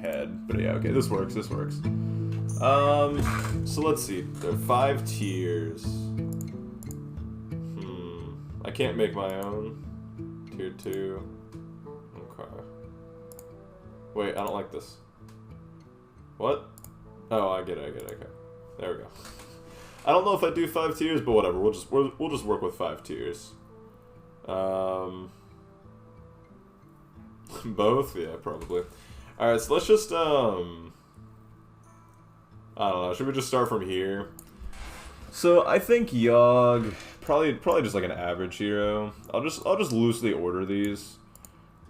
head. But yeah, okay, this works, this works. So let's see. There are 5 tiers. I can't make my own. Tier 2. Okay. Wait, I don't like this. What? Oh, I get it, okay. There we go. I don't know if I do 5 tiers, but whatever. We'll just work with 5 tiers. Both? Yeah, probably. Alright, so let's just, I don't know, should we just start from here? So, I think Yogg, probably just like an average hero. I'll just loosely order these.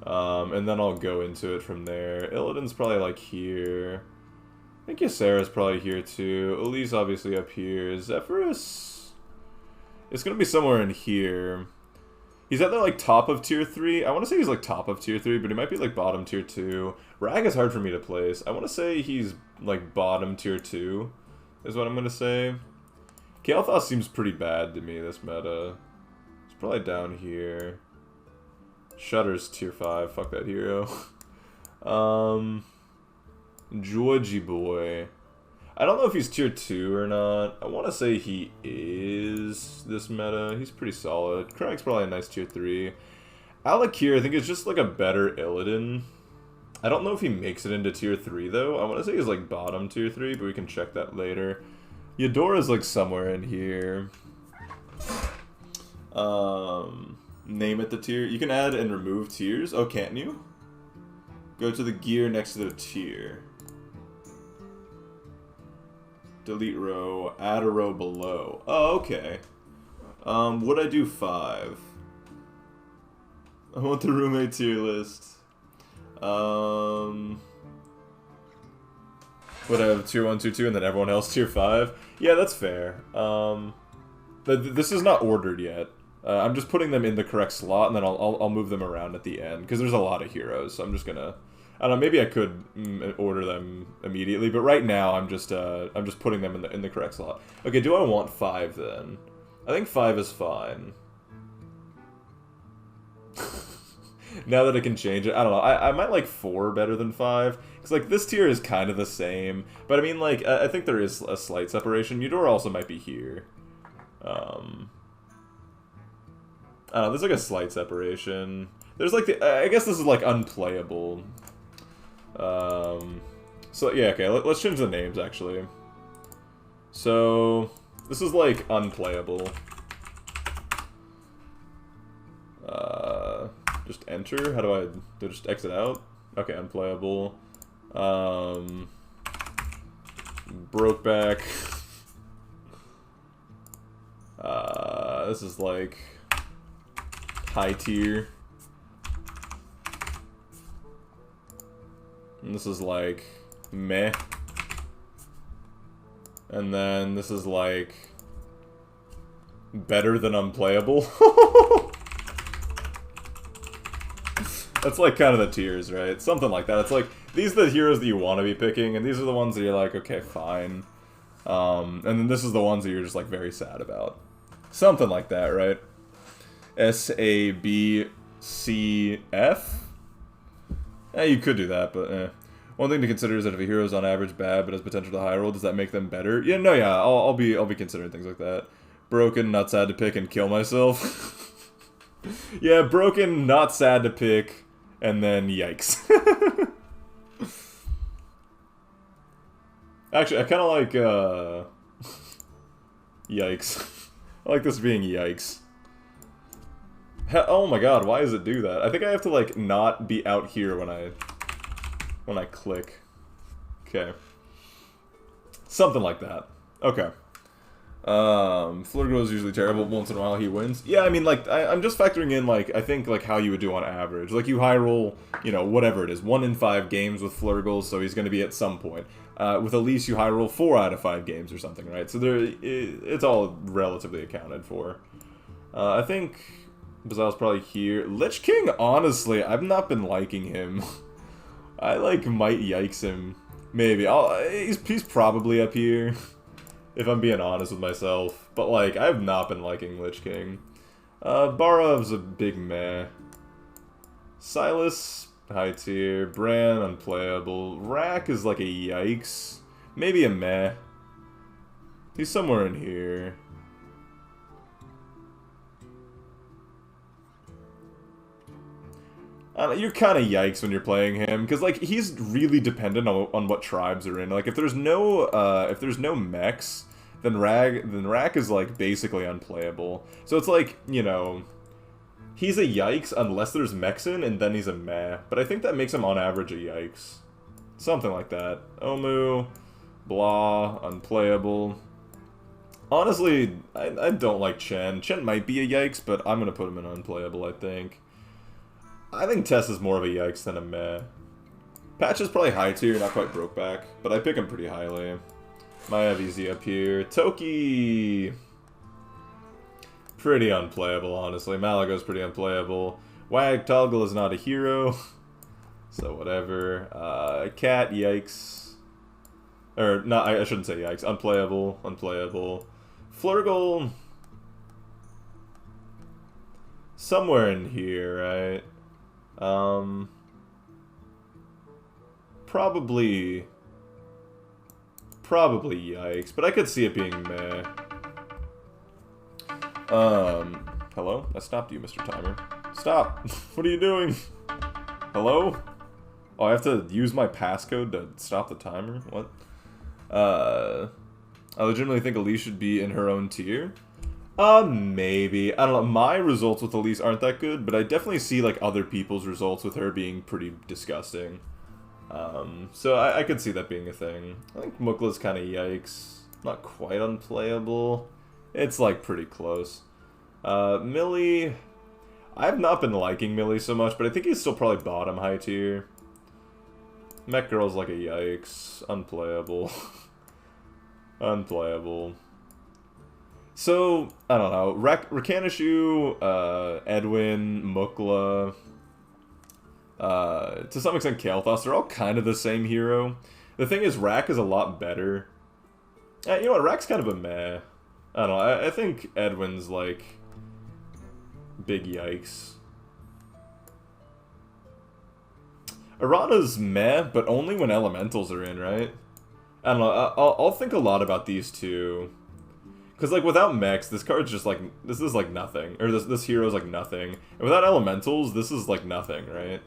And then I'll go into it from there. Illidan's probably like here. I think Ysera's probably here too. Elise obviously up here. Zephyrus, it's gonna be somewhere in here. He's at the like top of tier 3. I want to say he's like top of tier 3, but he might be like bottom tier 2. Rag is hard for me to place. I want to say he's like bottom tier 2, is what I'm gonna say. Kael'thas seems pretty bad to me this meta. It's probably down here. Shutter's tier 5. Fuck that hero. Georgie boy. I don't know if he's tier 2 or not. I want to say he is this meta. He's pretty solid. Krag's probably a nice tier 3. Alakir, I think, is just like a better Illidan. I don't know if he makes it into tier 3 though. I want to say he's like bottom tier 3, but we can check that later. Eudora's like somewhere in here. Name it the tier. You can add and remove tiers. Oh, can't you? Go to the gear next to the tier. Delete row, add a row below. Oh, okay. Would I do 5? I want the roommate tier list. Would I have tier 1, tier 2, and then everyone else tier 5? Yeah, that's fair. This is not ordered yet. I'm just putting them in the correct slot, and then I'll move them around at the end, because there's a lot of heroes, so I'm just gonna... I don't know, maybe I could order them immediately, but right now I'm just putting them in the correct slot. Okay, do I want 5 then? I think 5 is fine. Now that I can change it, I don't know. I might like 4 better than 5, because like this tier is kind of the same, but I mean like I think there is a slight separation. Eudora also might be here. I don't know, there's like a slight separation. There's like I guess this is like unplayable. So yeah, okay, let's change the names actually. So this is like unplayable. Just enter. How do I just exit out? Okay, unplayable. Broke back. This is like high tier. And this is like meh. And then this is like better than unplayable. That's like kind of the tiers, right? Something like that. It's like, these are the heroes that you want to be picking, and these are the ones that you're like, okay, fine. And then this is the ones that you're just like very sad about. Something like that, right? S-A-B-C-F? You could do that, but eh. One thing to consider is that if a hero is on average bad but has potential to high roll, does that make them better? Yeah, no, yeah, I'll be considering things like that. Broken, not sad to pick, and kill myself. Yeah, broken, not sad to pick, and then yikes. Actually, I kind of like, yikes. I like this being yikes. Oh my god, why does it do that? I think I have to, like, not be out here when I click. Okay. Something like that. Okay. Flurgo is usually terrible, but once in a while he wins. Yeah, I mean, like, I'm just factoring in, like, I think, like, how you would do on average. Like, you high roll, you know, whatever it is, 1 in 5 games with Flurgles, so he's going to be at some point. With Elise, you high roll 4 out of 5 games or something, right? So it's all relatively accounted for. I think Bazel's probably here. Lich King, honestly, I've not been liking him. I, like, might yikes him. Maybe. He's probably up here, if I'm being honest with myself. But, like, I have not been liking Lich King. Barov's a big meh. Silas, high tier. Bran, unplayable. Rack is like a yikes. Maybe a meh. He's somewhere in here. You're kind of yikes when you're playing him, because like he's really dependent on what tribes are in. Like if there's no mechs, then Rack is like basically unplayable. So it's like, you know, he's a yikes unless there's mechs in, and then he's a meh. But I think that makes him on average a yikes, something like that. Omu, blah, unplayable. Honestly, I don't like Chen. Chen might be a yikes, but I'm gonna put him in unplayable. I think Tess is more of a yikes than a meh. Patch is probably high tier, not quite broke back, but I pick him pretty highly. Might have easy up here. Toki! Pretty unplayable, honestly. Malago's pretty unplayable. Wag Toggle is not a hero, so whatever. Cat, yikes. Or, not, I shouldn't say yikes. Unplayable, unplayable. Flurgle... somewhere in here, right? Probably yikes, but I could see it being meh. Hello? I stopped you, Mr. Timer. Stop! What are you doing? Hello? Oh, I have to use my passcode to stop the timer? What? I legitimately think Elise should be in her own tier. Maybe. I don't know. My results with Elise aren't that good, but I definitely see, like, other people's results with her being pretty disgusting. So I could see that being a thing. I think Mukla's kind of yikes. Not quite unplayable. It's, like, pretty close. Millie... I've not been liking Millie so much, but I think he's still probably bottom high tier. Mech Girl's like a yikes. Unplayable. Unplayable. So, I don't know, Rakanishu, Edwin, Mukla, to some extent Kael'thas, they're all kind of the same hero. The thing is, Rak is a lot better. You know what, Rak's kind of a meh. I don't know, I think Edwin's like, big yikes. Arana's meh, but only when elementals are in, right? I don't know, I'll think a lot about these two. Because, like, without mechs, this card's just, like, this is, like, nothing. Or this hero's, like, nothing. And without elementals, this is, like, nothing, right?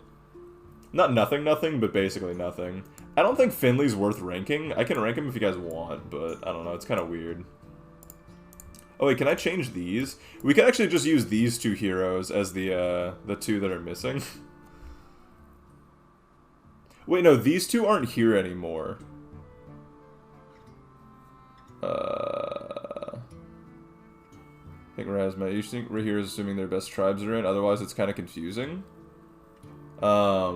Not nothing, but basically nothing. I don't think Finley's worth ranking. I can rank him if you guys want, but I don't know. It's kind of weird. Oh, wait, can I change these? We can actually just use these two heroes as the two that are missing. Wait, no, these two aren't here anymore. I think Razma, you think we're here assuming their best tribes are in, otherwise it's kind of confusing. I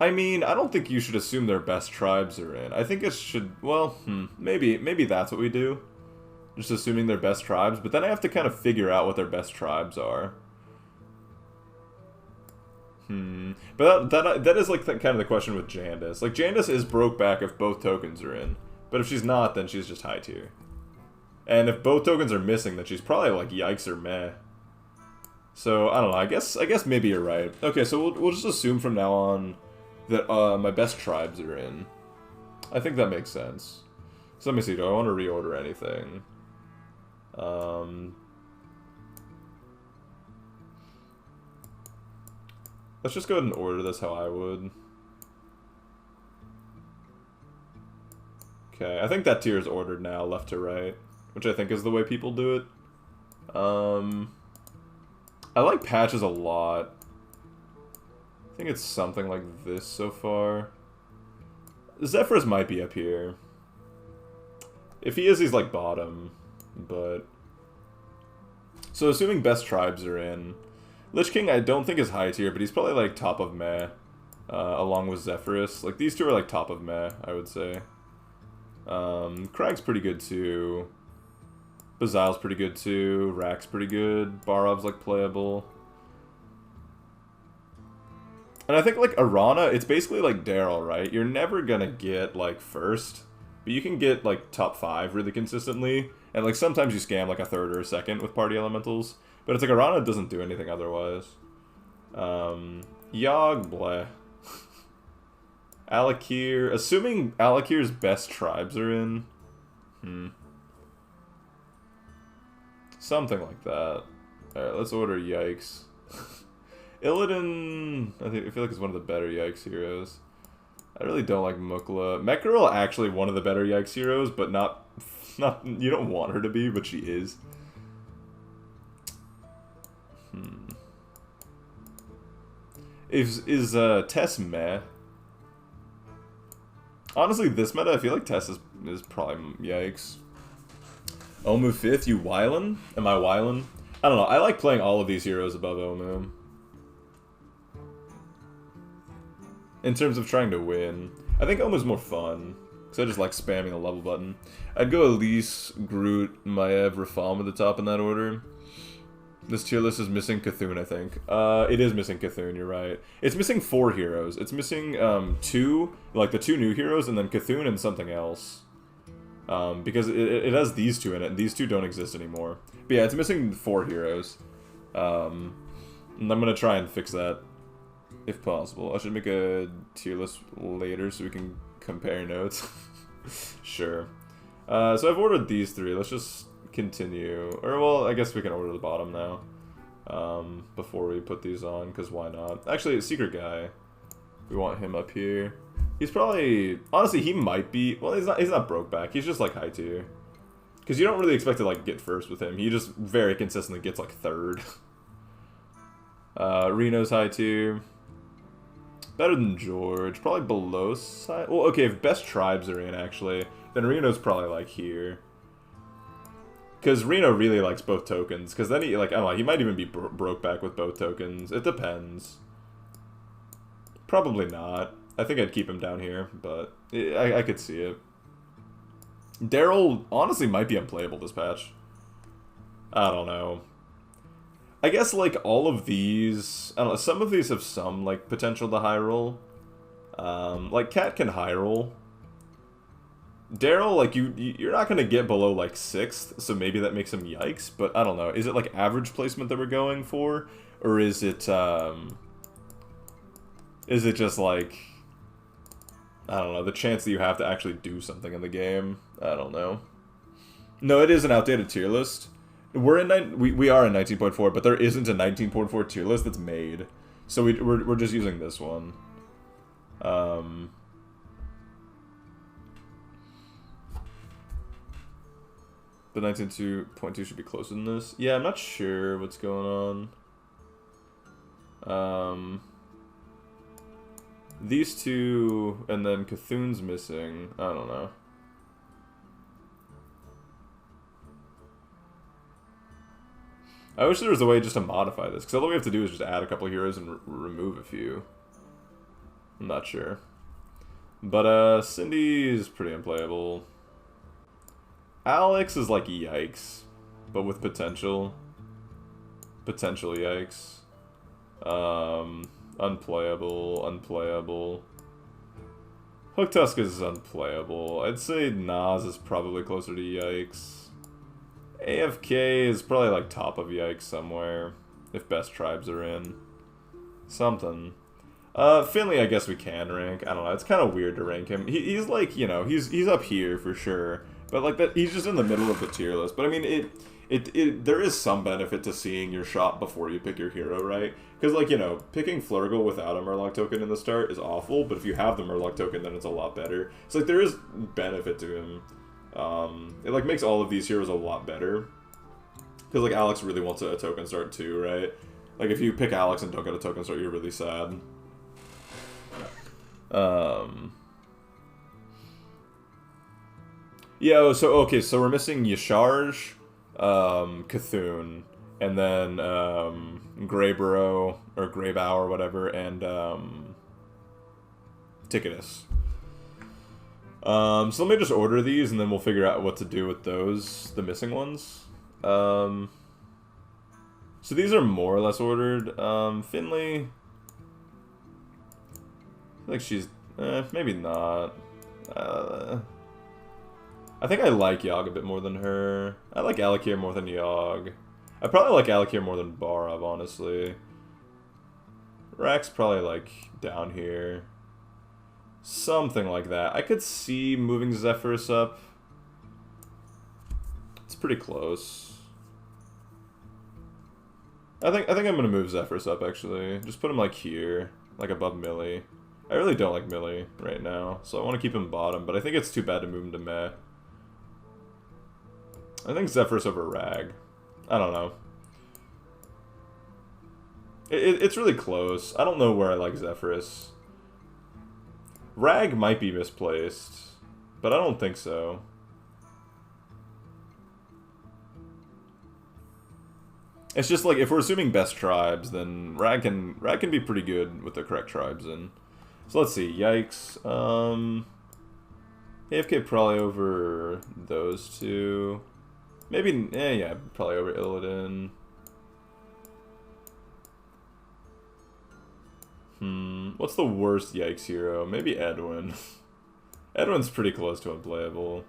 mean, I don't think you should assume their best tribes are in. I think it should, well, maybe that's what we do. Just assuming their best tribes, but then I have to kind of figure out what their best tribes are. But that is like kind of the question with Jandice. Like, Jandice is broke back if both tokens are in. But if she's not, then she's just high tier. And if both tokens are missing, then she's probably like yikes or meh. So, I don't know, I guess maybe you're right. Okay, so we'll just assume from now on that my best tribes are in. I think that makes sense. So let me see, do I want to reorder anything? Let's just go ahead and order this how I would. Okay, I think that tier is ordered now, left to right, which I think is the way people do it. I like Patches a lot. I think it's something like this so far. Zephyrus might be up here. If he is, he's like bottom, but... So assuming best tribes are in, Lich King I don't think is high tier, but he's probably like top of meh, along with Zephyrus. Like these two are like top of meh, I would say. Krag's pretty good too. Bazile's pretty good too. Rack's pretty good. Barov's like playable. And I think like Arana, it's basically like Daryl, right? You're never gonna get like first, but you can get like top 5 really consistently. And like sometimes you scam like a third or a second with party elementals. But it's like Arana doesn't do anything otherwise. Yogg, bleh. Alakir, assuming Alakir's best tribes are in. Something like that. Alright, let's order Yikes. Illidan, I feel like it's one of the better Yikes heroes. I really don't like Mukla. Mek'Garel actually one of the better Yikes heroes, but not you don't want her to be, but she is. Is Tess meh? Honestly, this meta, I feel like Tess is probably Yikes. Omu 5th, you Wylan? Am I Wylan? I don't know, I like playing all of these heroes above Omu. In terms of trying to win. I think Omu's more fun, because I just like spamming the level button. I'd go Elise, Groot, Maiev, Rafam at the top in that order. This tier list is missing Cthulhu, I think. It is missing Cthulhu, you're right. It's missing 4 heroes. It's missing 2, like the 2 new heroes, and then Cthulhu and something else. Because it has these 2 in it, and these 2 don't exist anymore. But yeah, it's missing 4 heroes. And I'm gonna try and fix that, if possible. I should make a tier list later so we can compare notes. Sure. So I've ordered these 3. Let's just continue. Or, well, I guess we can order the bottom now. Before we put these on, because why not? Actually, Secret Guy. We want him up here. He's probably... Honestly, he might be... Well, he's not broke back. He's just, like, high tier. Because you don't really expect to, like, get first with him. He just very consistently gets, like, 3rd. Reno's high tier. Better than George. Probably below side. Well, okay, if best tribes are in, actually, then Reno's probably, like, here. Because Reno really likes both tokens. Because then he, like, I don't know, he might even be broke back with both tokens. It depends. Probably not. I think I'd keep him down here, but I could see it. Daryl, honestly, might be unplayable this patch. I don't know. I guess, like, all of these... I don't know, some of these have some, like, potential to high roll. Like, Cat can high roll. Daryl, like, you're not going to get below, like, 6th, so maybe that makes him Yikes, but I don't know. Is it, like, average placement that we're going for? Or is it just, like... I don't know, the chance that you have to actually do something in the game? I don't know. No, it is an outdated tier list. We are in 19.4, but there isn't a 19.4 tier list that's made. So we're just using this one. The 19.2 should be closer than this. Yeah, I'm not sure what's going on. These 2, and then Cthulhu's missing. I don't know. I wish there was a way just to modify this, because all we have to do is just add a couple heroes and remove a few. I'm not sure. But, Cindy's pretty unplayable. Alex is like Yikes, but with potential. Potential Yikes. Unplayable. Hooktusk is unplayable. I'd say Nas is probably closer to Yikes. AFK is probably like top of Yikes somewhere, if best tribes are in. Something. Finley I guess we can rank. I don't know, it's kind of weird to rank him. He's like, you know, he's up here for sure. But like that, he's just in the middle of the tier list. But I mean, there is some benefit to seeing your shot before you pick your hero, right? Because, like, you know, picking Flurgle without a Murloc token in the start is awful, but if you have the Murloc token, then it's a lot better. So, like, there is benefit to him. It, like, makes all of these heroes a lot better. Because, like, Alex really wants a token start, too, right? Like, if you pick Alex and don't get a token start, you're really sad. Yeah, so, okay, so we're missing Yasharj, Cthulhu, and then Greyburrow, or Greybow, or whatever, and Ticketus. So let me just order these, and then we'll figure out what to do with those, the missing ones. So these are more or less ordered. Finley, I think she's, maybe not. I think I like Yogg a bit more than her. I like Alakir more than Yogg. I probably like Alec here more than Barov, honestly. Rack's probably like down here. Something like that. I could see moving Zephyrus up. It's pretty close. I think I'm gonna move Zephyrus up actually. Just put him like here, like above Millie. I really don't like Millie right now, so I want to keep him bottom, but I think it's too bad to move him to Meh. I think Zephyrus over Rag. I don't know. It's really close. I don't know where I like Zephyrus. Rag might be misplaced, but I don't think so. It's just like, if we're assuming best tribes, then Rag can be pretty good with the correct tribes in. So let's see, Yikes. AFK probably over those two. Maybe, yeah, probably over Illidan. What's the worst Yikes hero? Maybe Edwin. Edwin's pretty close to unplayable.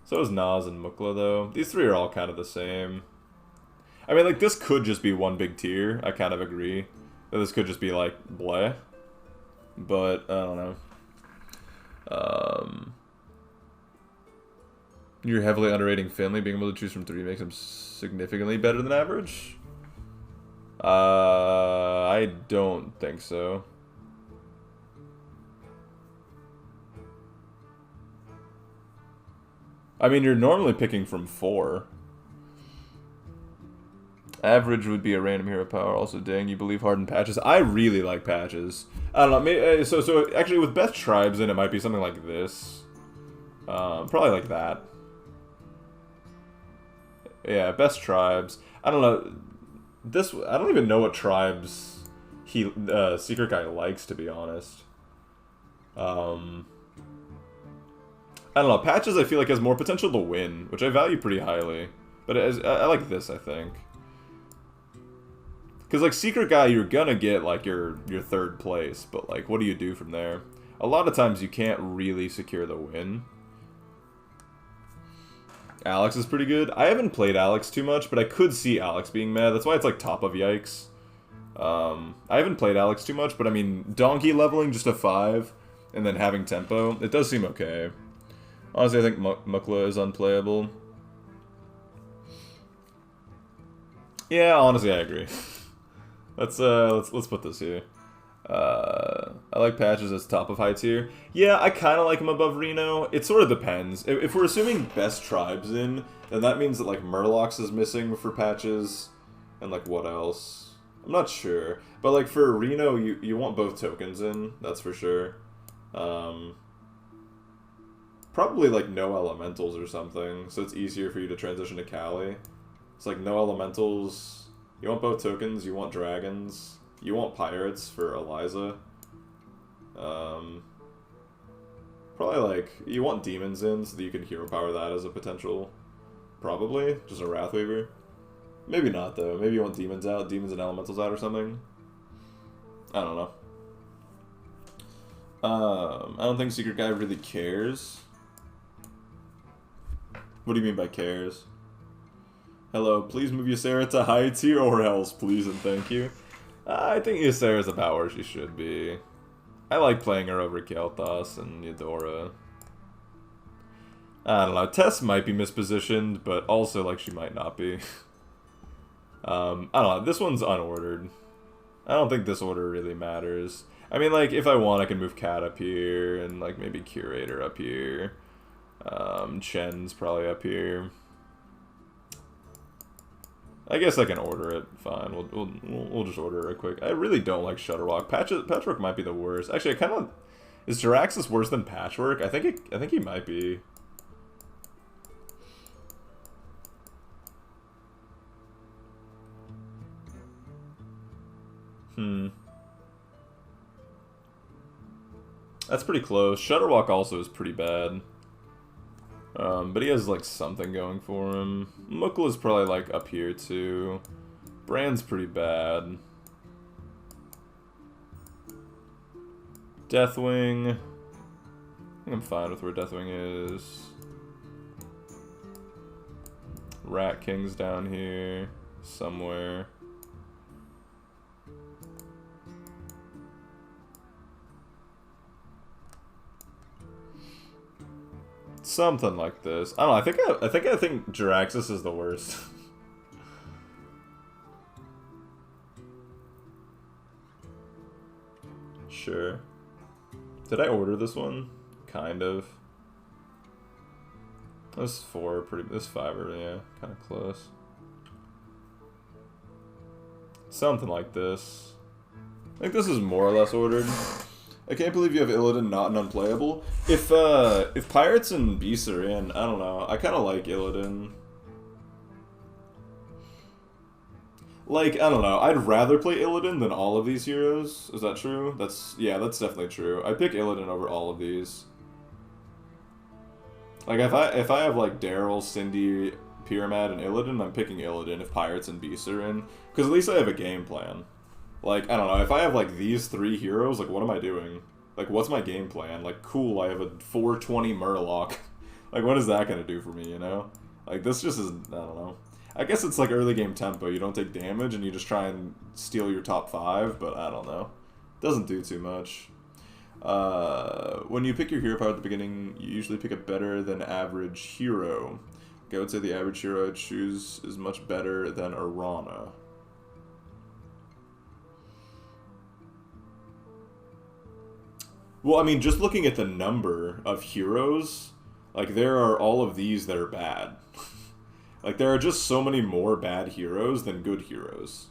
So is Nas and Mukla, though. These three are all kind of the same. I mean, like, this could just be one big tier. I kind of agree. That this could just be, like, bleh. But, I don't know. You're heavily underrating Finley. Being able to choose from 3 makes him significantly better than average? I don't think so. I mean, you're normally picking from 4. Average would be a random hero power. Also, dang, you believe hard in Patches? I really like Patches. I don't know. Maybe, so actually, with best tribes in, it might be something like this. Probably like that. Yeah, best tribes. I don't know. This, I don't even know what tribes Secret Guy likes, to be honest. I don't know. Patches, I feel like, has more potential to win, which I value pretty highly. But I like this, I think. Because, like, Secret Guy, you're gonna get, like, your 3rd place. But, like, what do you do from there? A lot of times you can't really secure the win. Alex is pretty good. I haven't played Alex too much, but I could see Alex being mad. That's why it's, like, top of Yikes. I haven't played Alex too much, but, I mean, Donkey leveling just a 5, and then having tempo, it does seem okay. Honestly, I think Mukla is unplayable. Yeah, honestly, I agree. Let's put this here. I like Patches as top of high tier. Yeah, I kind of like him above Reno. It sort of depends. If we're assuming best tribes in, then that means that, like, Murlocs is missing for Patches, and, like, what else? I'm not sure. But, like, for Reno, you want both tokens in, that's for sure. Probably, like, no elementals or something, so it's easier for you to transition to Kali. It's like no elementals. You want both tokens, you want dragons, you want pirates for Eliza. Probably, like, you want demons in so that you can hero power that as a potential. Probably. Just a Wrathweaver. Maybe not, though. Maybe you want demons out, demons and elementals out or something. I don't know. I don't think Secret Guy really cares. What do you mean by cares? Hello, please move Ysera to high tier or else, please and thank you. I think Ysera's about where she should be. I like playing her over Kael'thas and Eudora. I don't know, Tess might be mispositioned, but also, like, she might not be. I don't know, this one's unordered. I don't think this order really matters. I mean, like, if I want, I can move Cat up here, and, like, maybe Curator up here. Chen's probably up here. I guess I can order it. Fine, we'll just order it quick. I really don't like Shutterwalk. Patchwork might be the worst. Actually, I kind of... Is Jiraxis worse than Patchwork? I think he might be. That's pretty close. Shutterwalk also is pretty bad. But he has, like, something going for him. Mukla's probably, like, up here, too. Brand's pretty bad. Deathwing. I think I'm fine with where Deathwing is. Rat King's down here. somewhere. Something like this. I don't know. I think Jiraxis is the worst. Sure. Did I order this one? Kind of. This 4 pretty. This 5 are, yeah, kind of close. Something like this. I think this is more or less ordered. I can't believe you have Illidan not an unplayable. If Pirates and Beasts are in, I don't know. I kind of like Illidan. Like, I don't know. I'd rather play Illidan than all of these heroes. Is that true? Yeah, that's definitely true. I pick Illidan over all of these. Like, if I have, like, Daryl, Cindy, Pyramid, and Illidan, I'm picking Illidan if Pirates and Beasts are in. Because at least I have a game plan. Like, I don't know, if I have, like, these 3 heroes, like, what am I doing? Like, what's my game plan? Like, cool, I have a 420 Murloc. Like, what is that gonna do for me, you know? Like, this just is, I don't know. I guess it's like early game tempo. You don't take damage and you just try and steal your top 5, but I don't know. Doesn't do too much. When you pick your hero power at the beginning, you usually pick a better than average hero. Okay, I would say the average hero I'd choose is much better than Arana. Well, I mean, just looking at the number of heroes, like, there are all of these that are bad. Like, there are just so many more bad heroes than good heroes.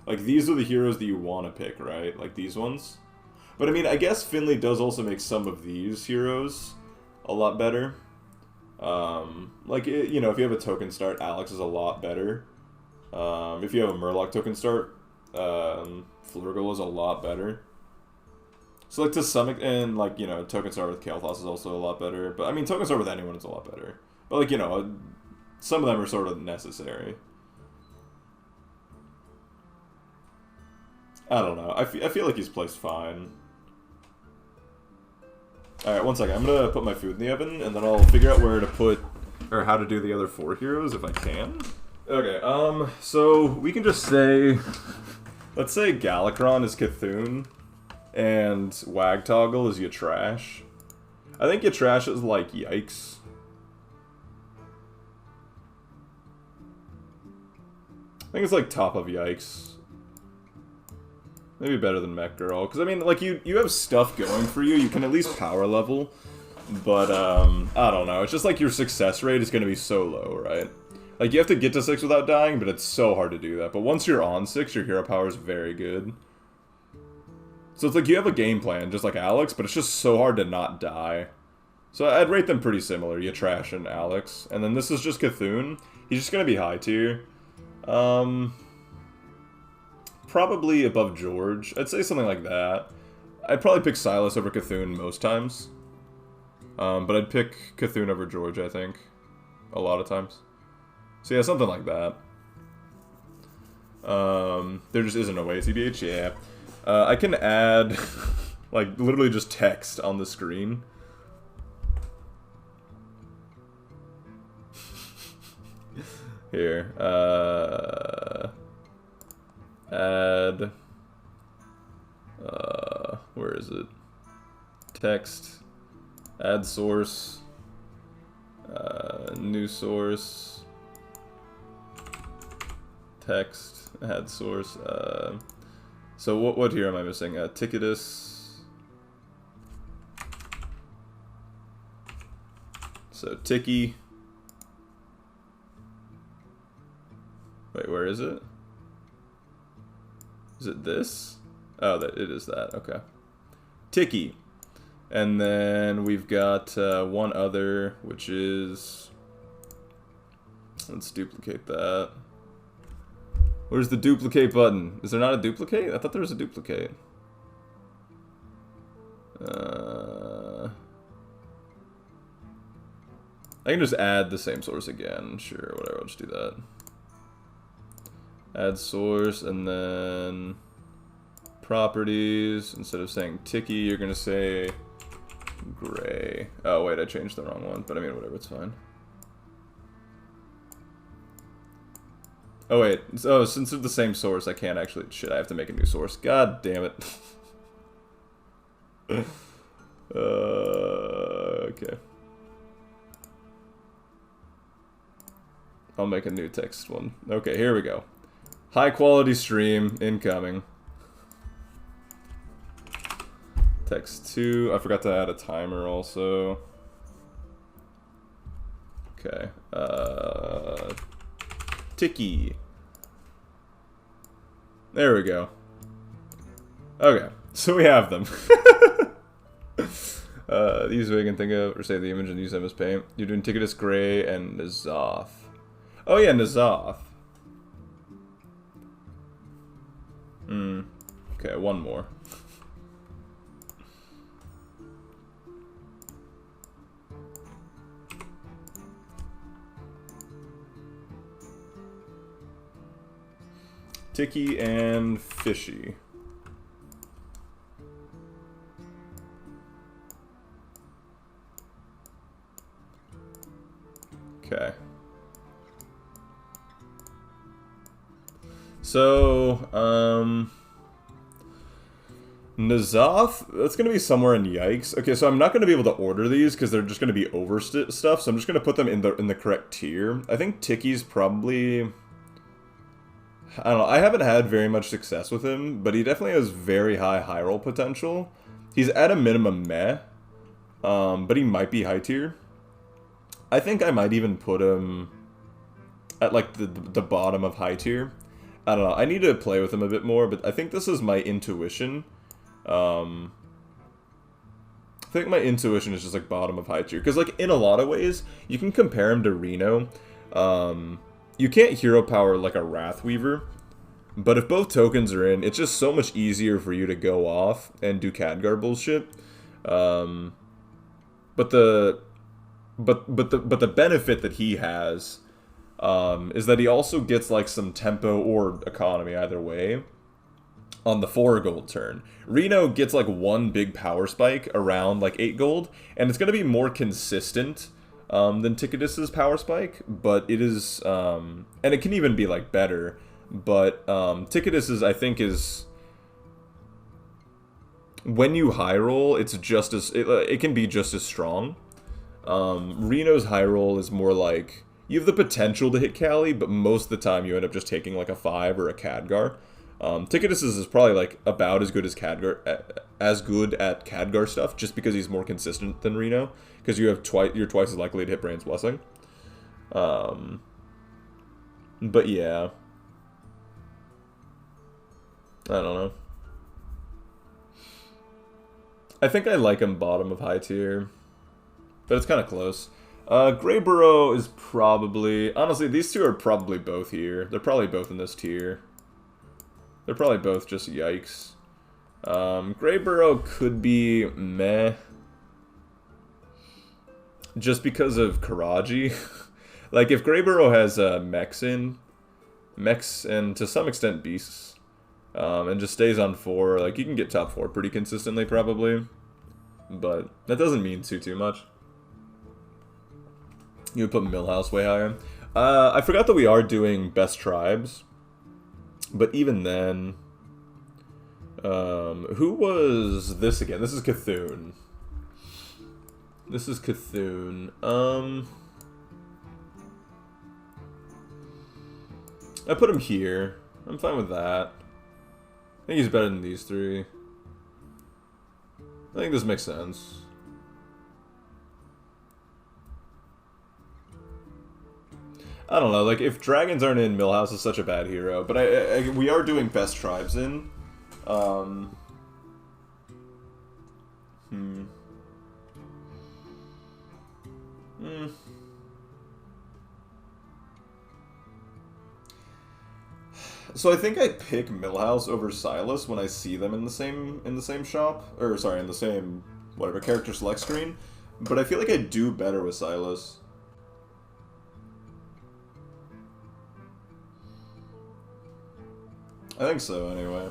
Like, these are the heroes that you want to pick, right? Like, these ones. But, I mean, I guess Finley does also make some of these heroes a lot better. Like, you know, if you have a token start, Alex is a lot better. If you have a Murloc token start, Flurgle is a lot better. So, like, to some extent, like, you know, token start with Kael'thas is also a lot better. But, I mean, token start with anyone is a lot better. But, like, you know, some of them are sort of necessary. I don't know. I feel like he's placed fine. Alright, one second. I'm gonna put my food in the oven, and then I'll figure out where to put, or how to do the other 4 heroes, if I can. Okay, so we can just say, let's say Galakron is Cthulhu, and Wagtoggle is Yatrash. I think Yatrash is like Yikes. I think it's like top of Yikes. Maybe better than Mech Girl. Because, I mean, like, you have stuff going for you. You can at least power level. But, I don't know. It's just like your success rate is going to be so low, right? Like, you have to get to 6 without dying, but it's so hard to do that. But once you're on 6, your hero power is very good. So it's like you have a game plan, just like Alex, but it's just so hard to not die. So I'd rate them pretty similar, Yatrash and Alex. And then this is just Cthulhu. He's just going to be high tier. Probably above George. I'd say something like that. I'd probably pick Silas over Cthulhu most times. But I'd pick Cthulhu over George, I think. A lot of times. So yeah, something like that. There just isn't a way, TBH? Yeah. I can add, like, literally just text on the screen. Here, add, where is it? Text, add source, new source, text, add source, so what here am I missing? Ticketus. So, Tiki. Wait, where is it? Is it this? Oh, it is that. Okay. Tiki. And then we've got one other, which is... Let's duplicate that. Where's the duplicate button? Is there not a duplicate? I thought there was a duplicate. I can just add the same source again. Sure, whatever, I'll just do that. Add source, and then properties. Instead of saying Tiki, you're gonna say gray. Oh wait, I changed the wrong one, but I mean whatever, it's fine. Oh wait, oh, since it's the same source, I can't actually... Shit, I have to make a new source. God damn it. Okay. I'll make a new text one. Okay, here we go. High quality stream incoming. Text 2. I forgot to add a timer also. Okay. Tiki. There we go. Okay, so we have them. These we can think of, or save the image and use them as paint. You're doing Ticketus Gray and Nazoth. Oh yeah, Nazoth. Okay, one more. Tiki and Fishy. Okay. So, Nazoth, that's going to be somewhere in Yikes. Okay, so I'm not going to be able to order these because they're just going to be over stuff, so I'm just going to put them in the correct tier. I think Tiki's probably... I don't know, I haven't had very much success with him, but he definitely has very high high roll potential. He's at a minimum meh, but he might be high tier. I think I might even put him at like the bottom of high tier. I don't know, I need to play with him a bit more, but I think this is my intuition. I think my intuition is just like bottom of high tier, because like in a lot of ways, you can compare him to Reno. You can't hero power like a Wrath Weaver, but if both tokens are in, it's just so much easier for you to go off and do Khadgar bullshit. But the benefit that he has is that he also gets like some tempo or economy either way on the 4 gold turn. Reno gets like one big power spike around like 8 gold, and it's going to be more consistent than Ticketus's power spike, but it is, and it can even be like better, but Ticketus's I think is, when you high roll, it's just as, it can be just as strong. Reno's high roll is more like, you have the potential to hit Cali, but most of the time you end up just taking like a 5 or a Khadgar. Ticketus's is probably like about as good as Khadgar, as good at Khadgar stuff, just because he's more consistent than Reno, because you have you're twice as likely to hit Brand's Blessing. But yeah, I don't know. I think I like him bottom of high tier, but it's kind of close. Greyburrow is probably, honestly, these two are probably both here. They're probably both in this tier. They're probably both just Yikes. Greyburrow could be meh, just because of Karaji. Like, if Greyburrow has mechs and to some extent beasts, and just stays on 4, like, you can get top 4 pretty consistently, probably. But that doesn't mean too much. You would put Millhouse way higher. I forgot that we are doing best tribes. But even then... who was this again? This is Cthulhu. This is Cthulhu. I put him here. I'm fine with that. I think he's better than these 3. I think this makes sense. I don't know, like, if dragons aren't in, Millhouse is such a bad hero, but we are doing best tribes in. So I think I pick Millhouse over Silas when I see them in the same shop, or sorry, in the same whatever character select screen, but I feel like I do better with Silas. I think so, anyway.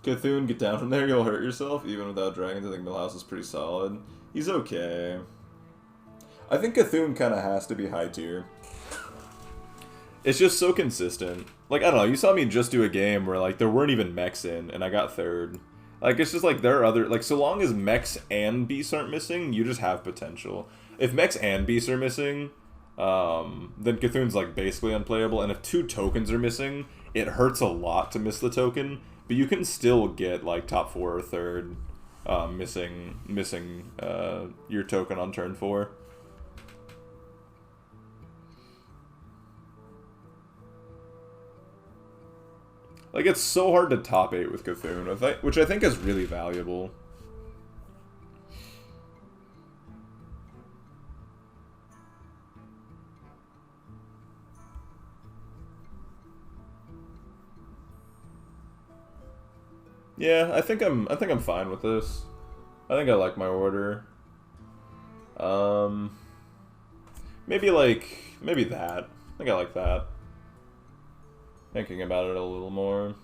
Cthulhu, get down from there, you'll hurt yourself. Even without dragons, I think Millhouse is pretty solid. He's okay. I think Cthulhu kind of has to be high tier. It's just so consistent. Like, I don't know, you saw me just do a game where, like, there weren't even mechs in, and I got third. Like, it's just like, there are other... Like, so long as mechs and beasts aren't missing, you just have potential. If mechs and beasts are missing, then Cthulhu's, like, basically unplayable. And if 2 tokens are missing, it hurts a lot to miss the token. But you can still get, like, top 4 or third missing your token on turn 4. Like, it's so hard to top 8 with Cthulhu, which I think is really valuable. Yeah, I think I'm fine with this. I think I like my order. Maybe that. I think I like that. Thinking about it a little more.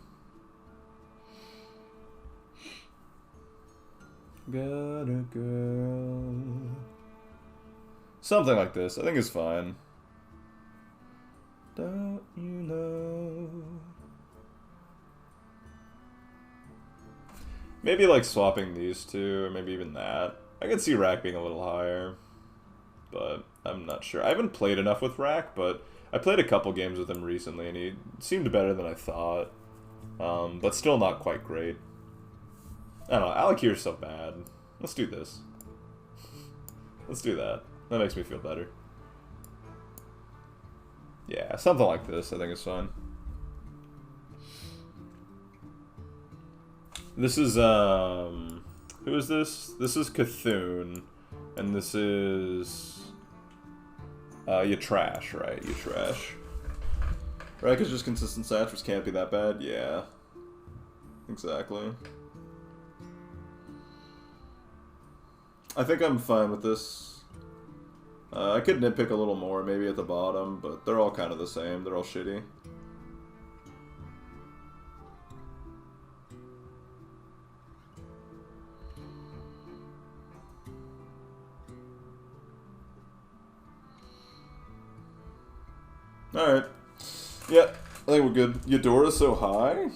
Got a girl. Something like this. I think is fine. Don't you know? Maybe like swapping these two, or maybe even that. I could see Rack being a little higher, but I'm not sure. I haven't played enough with Rack, but I played a couple games with him recently, and he seemed better than I thought. But still not quite great. I don't know, Alakir's so bad. Let's do this. Let's do that. That makes me feel better. Yeah, something like this I think is fine. This is, who is this? This is Cthulhu, and this is... you trash, right? You trash. Right, because just consistent stats, which can't be that bad? Yeah. Exactly. I think I'm fine with this. I could nitpick a little more, maybe at the bottom, but they're all kind of the same. They're all shitty. Alright. Yeah, I think we're good. Eudora's so high?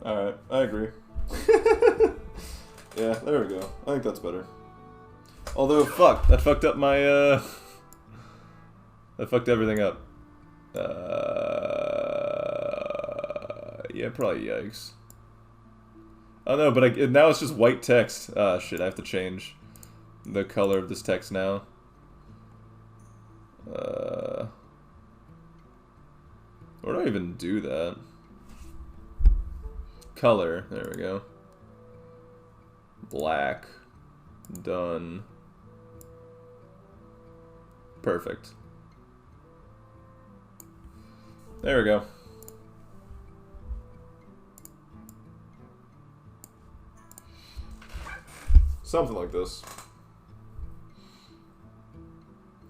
Alright, I agree. Yeah, there we go. I think that's better. Although, fuck, that fucked up my, that fucked everything up. Yeah, probably yikes. Oh no, but now it's just white text. Ah, shit, I have to change the color of this text now. Where do I even do that? Color, there we go. Black. Done. Perfect. There we go. Something like this.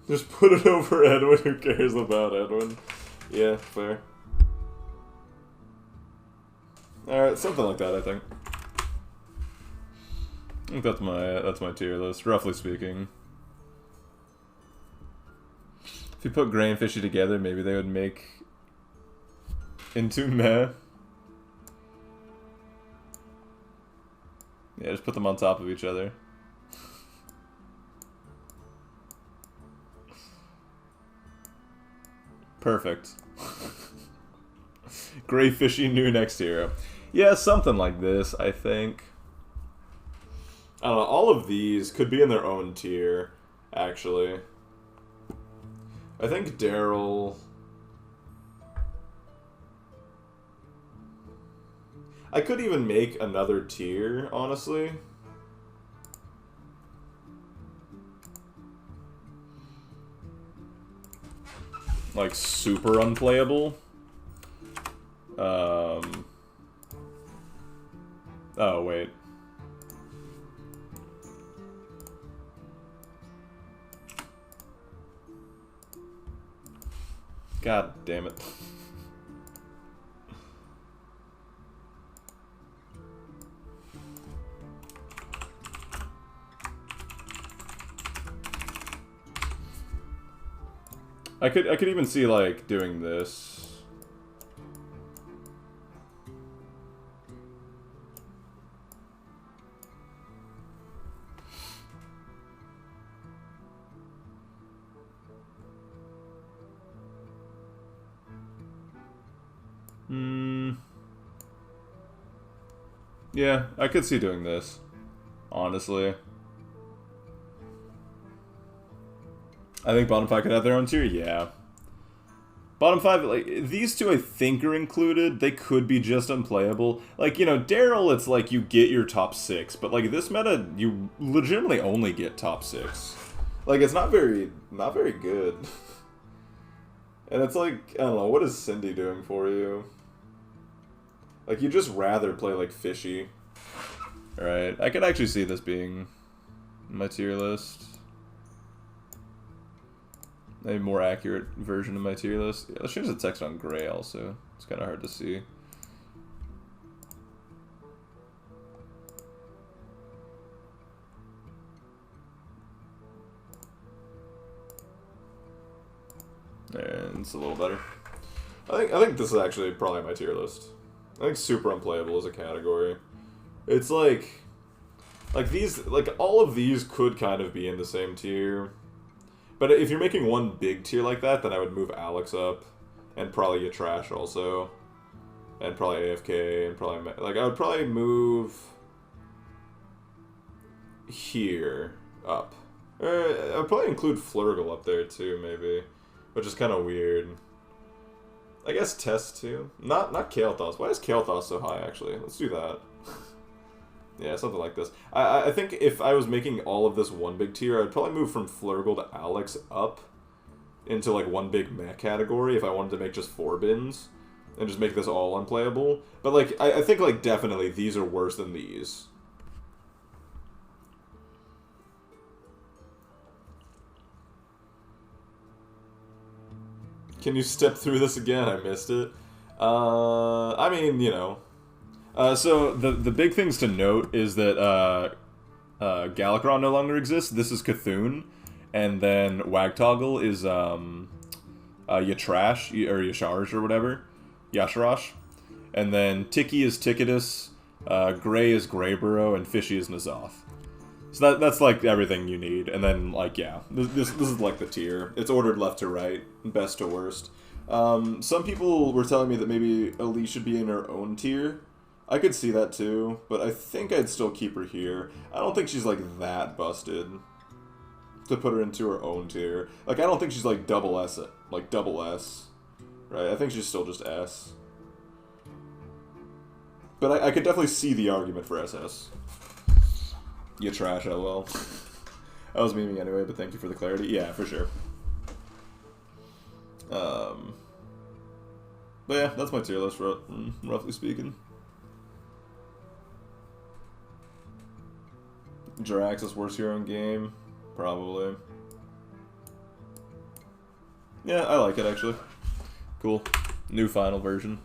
Just put it over Edwin, who cares about Edwin? Yeah, fair. Alright, something like that, I think. I think that's my tier list, roughly speaking. If you put Gray and Fishy together, maybe they would make into meh. Yeah, just put them on top of each other. Perfect. Gray, Fishy, new next hero. Yeah, something like this, I think. I don't know, all of these could be in their own tier, actually. I think Daryl... I could even make another tier, honestly. Like, super unplayable. Oh, wait. God damn it. I could even see, like, doing this. Yeah, I could see doing this, honestly. I think bottom 5 could have their own tier, yeah. Bottom 5, like, these two I think are included. They could be just unplayable. Like, you know, Daryl, it's like you get your top 6, but like this meta, you legitimately only get top 6. Like, it's not very good. And it's like, I don't know, what is Cindy doing for you? Like, you'd just rather play, like, Fishy. Right, I could actually see this being my tier list. A more accurate version of my tier list. Yeah, let's change the text on gray also. It's kind of hard to see. And it's a little better. I think this is actually probably my tier list. I think super unplayable is a category. It's like these, like all of these could kind of be in the same tier. But if you're making one big tier like that, then I would move Alex up, and probably get Trash also, and probably AFK, and probably like I would probably move here up. I would probably include Flurgle up there too, maybe, which is kind of weird. I guess Test too. Not Kael'thas. Why is Kael'thas so high? Actually, let's do that. Yeah, something like this. I think if I was making all of this one big tier, I'd probably move from Flurgle to Alex up into like one big mech category if I wanted to make just 4 bins and just make this all unplayable. But like, I think like definitely these are worse than these. Can you step through this again? I missed it. I mean, you know. So the big things to note is that Galakron no longer exists. This is Cthulhu, and then Wagtoggle is Yatrash or Yasharj or whatever, Yasharash, and then Tiki is Ticketus, Gray is Greyburrow, and Fishy is Nazoth. So that's like everything you need, and then like yeah, this is like the tier. It's ordered left to right, best to worst. Some people were telling me that maybe Elise should be in her own tier. I could see that too, but I think I'd still keep her here. I don't think she's like that busted to put her into her own tier. Like I don't think she's like double S, right? I think she's still just S. But I could definitely see the argument for SS. You trash, LOL. I was memeing anyway, but thank you for the clarity. Yeah, for sure. But yeah, that's my tier list, roughly speaking. Jirax's worst hero in game? Probably. Yeah, I like it actually. Cool. New final version.